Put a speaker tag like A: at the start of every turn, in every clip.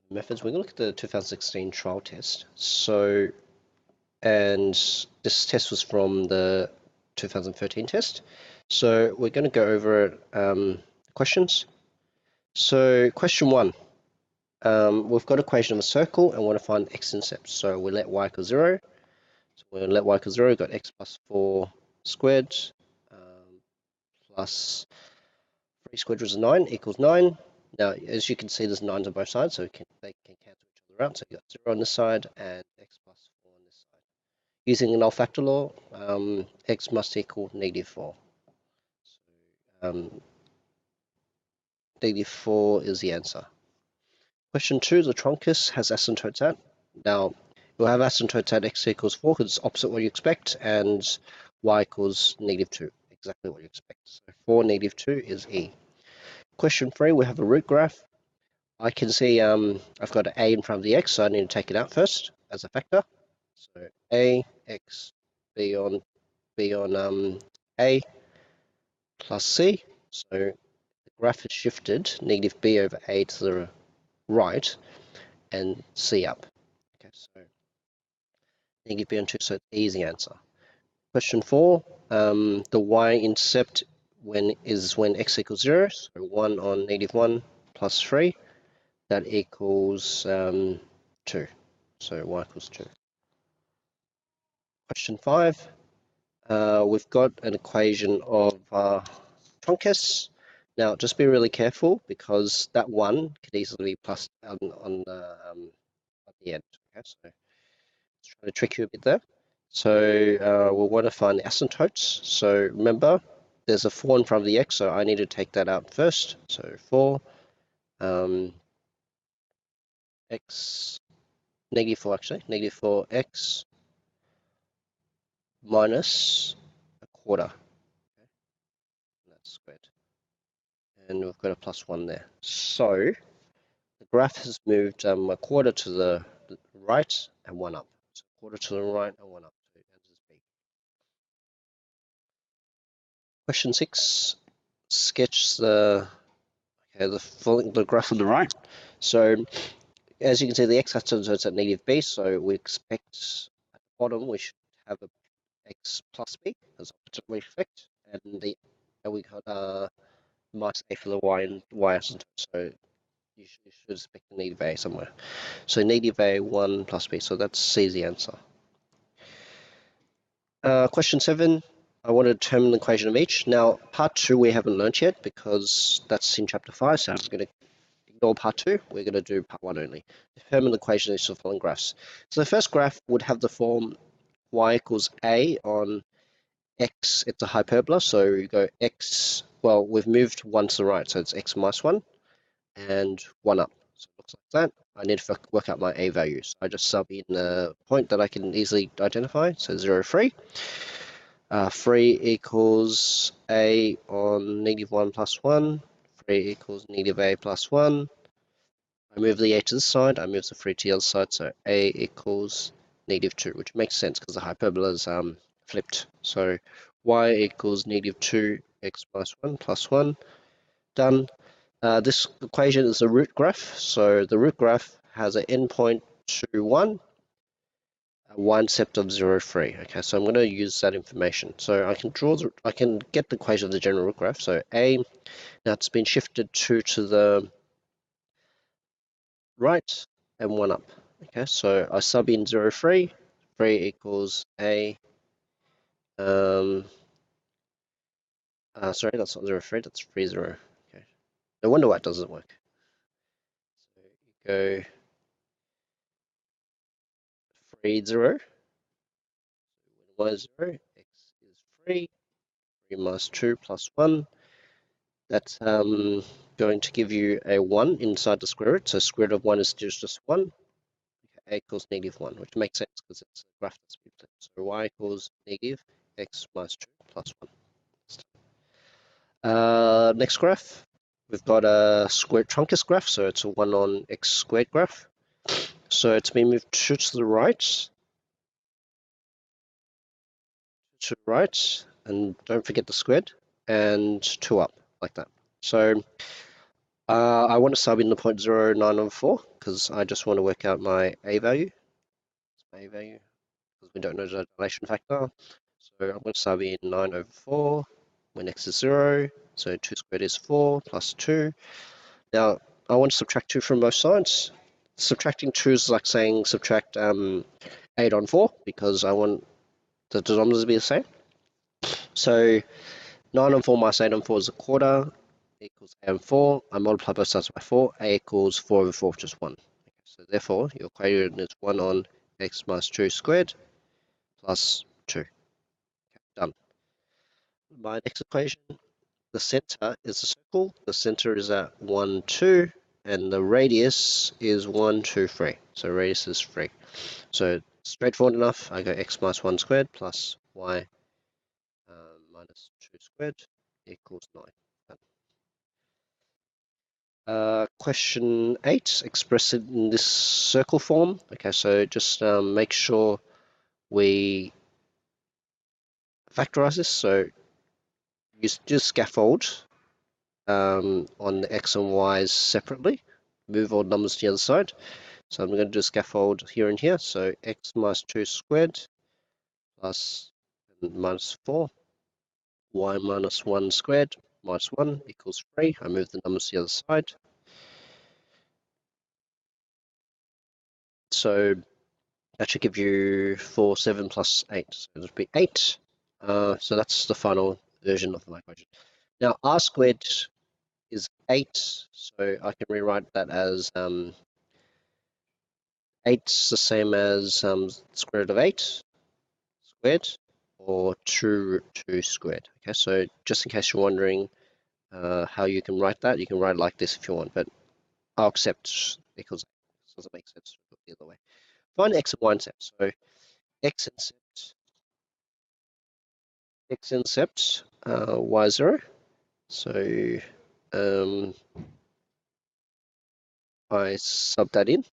A: Methods. We're going to look at the 2016 trial test. So, and this test was from the 2013 test. So we're going to go over questions. So question one, we've got equation of a circle and want to find x-intercept. So we let y equal 0. So we'll let y equal 0, we've got x plus 4 squared plus 3 squared, which is 9, equals 9. Now, as you can see, there's 9s on both sides, so they can cancel each other out. So you got 0 on this side and x plus 4 on this side. Using an null factor law, x must equal -4. So, -4 is the answer. Question 2, the truncus has asymptotes at. Now, we'll have asymptotes at x equals 4 because it's opposite what you expect, and y equals -2, exactly what you expect. So 4, -2 is E. Question 3, we have a root graph. I can see I've got an a in front of the x, so I need to take it out first as a factor. So a, x, b on a plus c. So the graph is shifted, -b over a to the right and c up. Okay, so -b on 2, so it's easy answer. Question 4, the y-intercept when x equals 0, so 1 on -1 plus 3. That equals 2. So y equals 2. Question 5. We've got an equation of truncus. Now, just be really careful because that 1 could easily be plus on at the end. Okay, so let's try to trick you a bit there. So we'll want to find the asymptotes. So remember, there's a 4 in front of the x, so I need to take that out first. So 4 x -4 actually, -4x minus a quarter. Okay. That's squared. And we've got a +1 there. So the graph has moved a quarter to the right and 1 up. So a quarter to the right and 1 up. So answer is B. Question 6. Sketch the graph on the right. So as you can see, the x-axis is at -b, so we expect at the bottom we should have a x plus b as opposite we expect, and we got minus a for the y and y-axis. So you should expect a -a somewhere. So -a 1 plus b. So that's C is the answer. Question 7. I want to determine the equation of each. Now, part 2 we haven't learnt yet because that's in chapter 5, so I'm going to ignore part 2. We're going to do part 1 only. Determine the equation of each of the following graphs. So the first graph would have the form y equals a on x. It's a hyperbola, so you go x, well, we've moved 1 to the right, so it's x minus 1 and 1 up. So it looks like that. I need to work out my a values. I just sub in a point that I can easily identify, so 0, 3. 3 equals a on -1 plus 1. 3 equals -a plus 1. I move the a to this side, I move the 3 to the other side, so a equals -2, which makes sense because the hyperbola is flipped. So y equals -2 x minus 1 plus 1. Done. This equation is a root graph, so the root graph has an endpoint to 1, a y-intercept of 0, 3. Okay, so I'm going to use that information. So I can get the equation of the general root graph. So a, now it's been shifted 2 to the right and 1 up. Okay, so I sub in 0, 3. 3 equals a. Sorry, that's not 0, 3. That's 3, 0. Okay, no wonder why it doesn't work. So you go 3, 0. Y is 0. X is 3. 3 minus 2 plus 1. That's going to give you a 1 inside the square root. So square root of 1 is just 1. Okay, a equals -1, which makes sense because it's a graph that's been flipped. So y equals negative x minus 2 plus 1. Next graph, we've got a square truncus graph. So it's a 1 on x squared graph. So it's been moved 2 to the right. To the right, and don't forget the squared, and 2 up, like that. So I want to sub in the 0.0914 because I just want to work out my A value. A value because we don't know the dilation factor. So I'm going to sub in 9/4 when x is 0. So 2 squared is 4 plus 2. Now I want to subtract 2 from both sides. Subtracting 2 is like saying subtract 8 on 4 because I want the denominators to be the same. So 9 on 4 minus 8 on 4 is a quarter, equals a on 4. I multiply both sides by 4, a equals 4/4, which is 1. Okay, so therefore, your equation is 1 on x minus 2 squared plus 2. Okay, done. My next equation, the center is a circle. The center is at 1, 2, and the radius is 1, 2, 3. So radius is 3. So straightforward enough. I go x minus 1 squared plus y minus 2 squared equals 9. Question 8, express it in this circle form. Okay, so just make sure we factorize this. So you just scaffold on the x and y's separately. Move all numbers to the other side. So I'm going to do scaffold here and here. So x minus 2 squared plus minus 4, y minus 1 squared minus 1 equals 3. I move the numbers to the other side. So that should give you 4, 7 plus 8. So it would be 8. So that's the final version of my equation. Now r squared is 8, so I can rewrite that as 8's the same as square root of 8 squared, or 2 root 2 squared. Okay, so just in case you're wondering how you can write that, you can write it like this if you want, but I'll accept because it doesn't make sense to put it the other way. Find x and y intercept. So x-intercept y0. So I sub that in.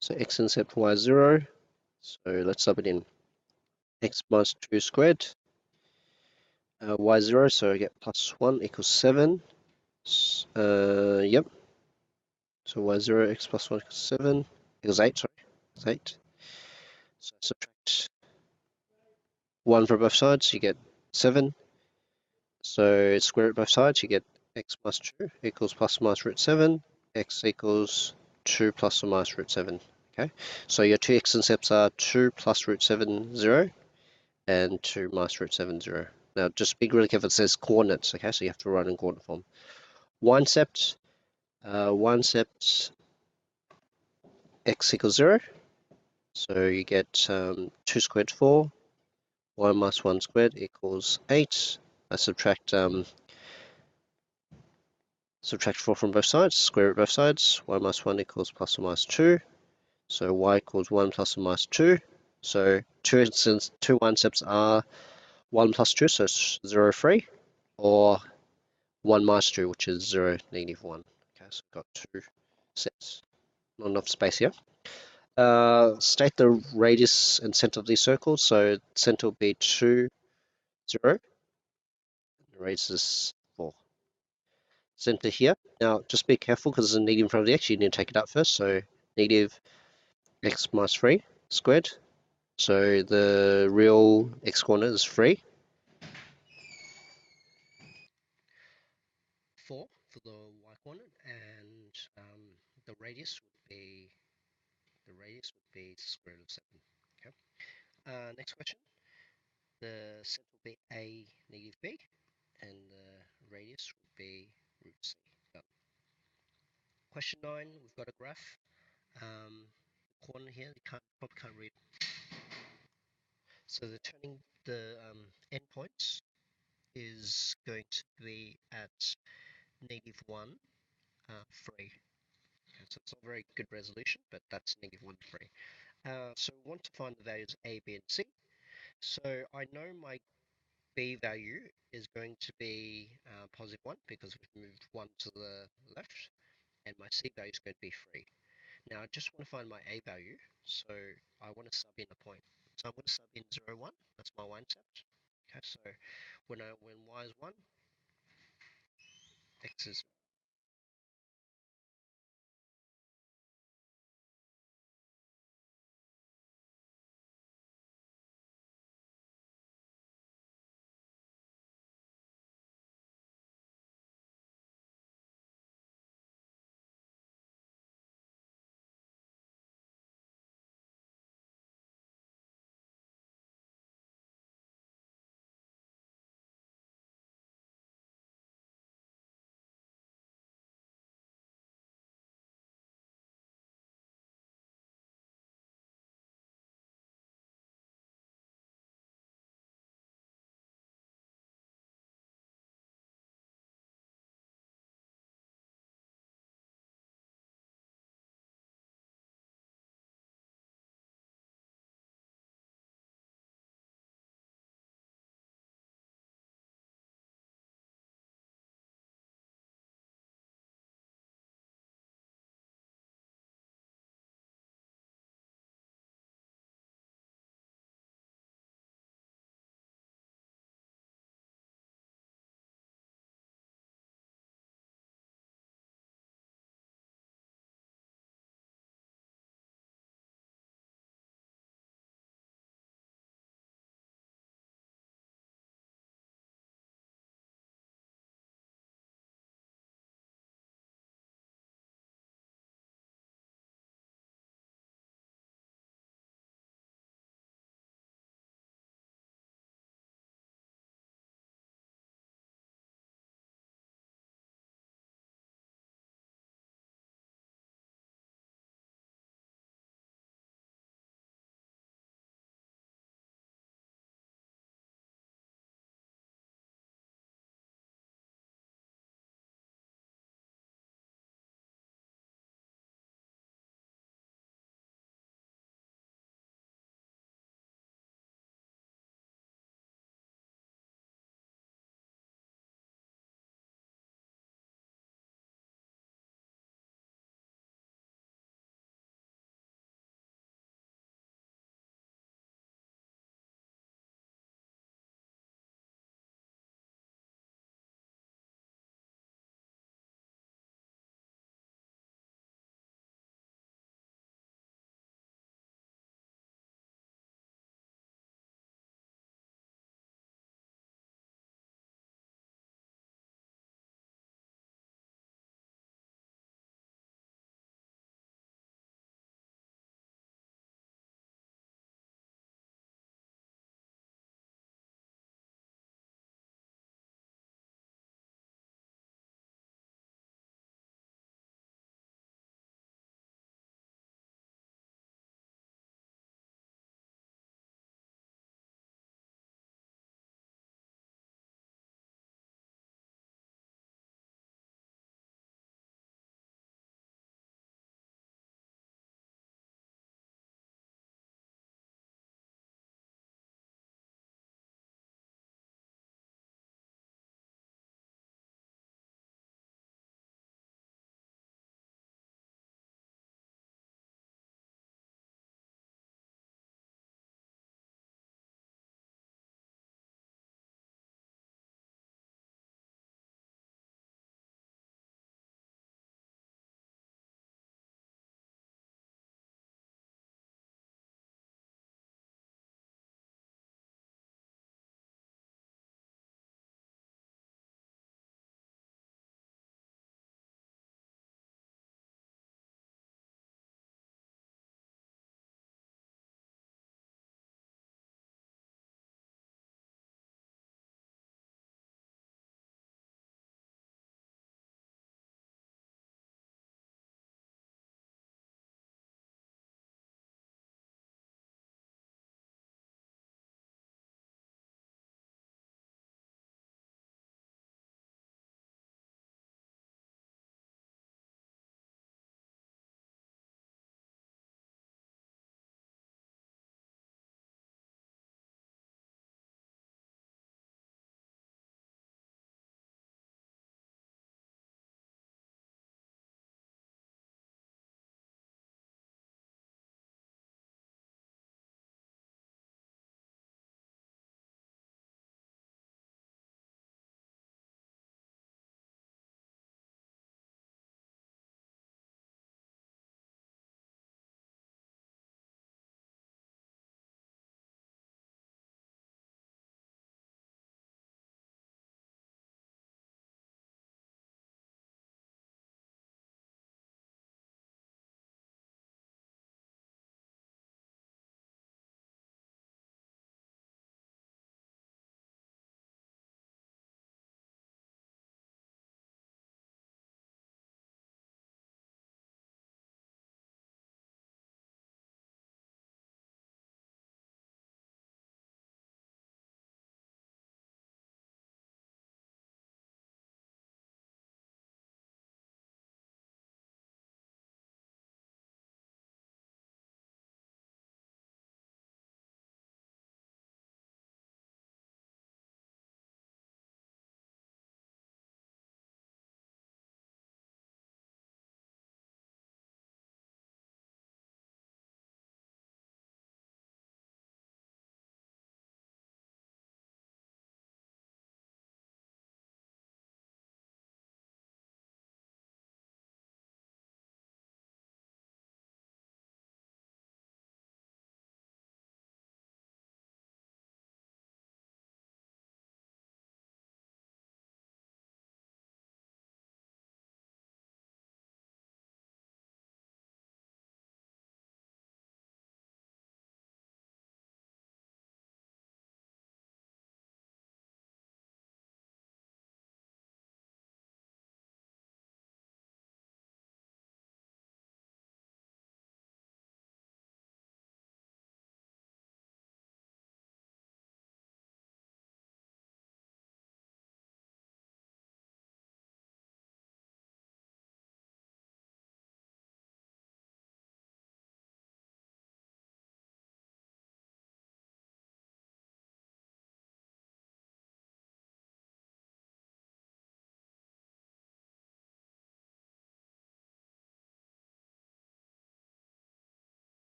A: So x-intercept y0. So let's sub it in. X minus 2 squared y0. So I get plus 1 equals 7. Yep. So y0 x plus 1 equals 7 equals 8. Sorry, it's 8. So subtract 1 from both sides. You get 7. So square root both sides, you get x plus 2 equals plus or minus root 7, x equals 2 plus or minus root 7. Okay, so your two x-intercepts are 2 plus root 7, 0, and 2 minus root 7, 0. Now, just be really careful, it says coordinates, okay, so you have to write in coordinate form. Y-intercept, x equals 0, so you get 2 squared 4, y minus 1 squared equals 8. I subtract 4 from both sides, square root both sides, y minus 1 equals plus or minus 2, so y equals 1 plus or minus 2, so two y-intercepts are 1 plus 2, so 0, 3, or 1 minus 2, which is 0, -1. Okay, so we've got two sets, not enough space here. State the radius and center of these circles, so center will be 2, 0, the radius is 4. Center here. Now, just be careful because there's a negative in front of the x. You need to take it out first. So negative x minus 3 squared. So the real x coordinate is 3. 4 for the y coordinate, and the radius would be square root of 7. Okay. Next question. The center will be a negative b, and the radius would be root c. Question 9. We've got a graph. Corner here, you probably can't read. So the turning the endpoints is going to be at -1, 3. Okay, so it's not very good resolution, but that's -1, 3. So we want to find the values A, B, and C. So I know my B value is going to be +1 because we've moved 1 to the left, and my C value is going to be 3. Now I just want to find my A value, so I want to sub in a point. So I'm going to sub in 0, 1, that's my y-intercept. Okay, so when y is 1, x is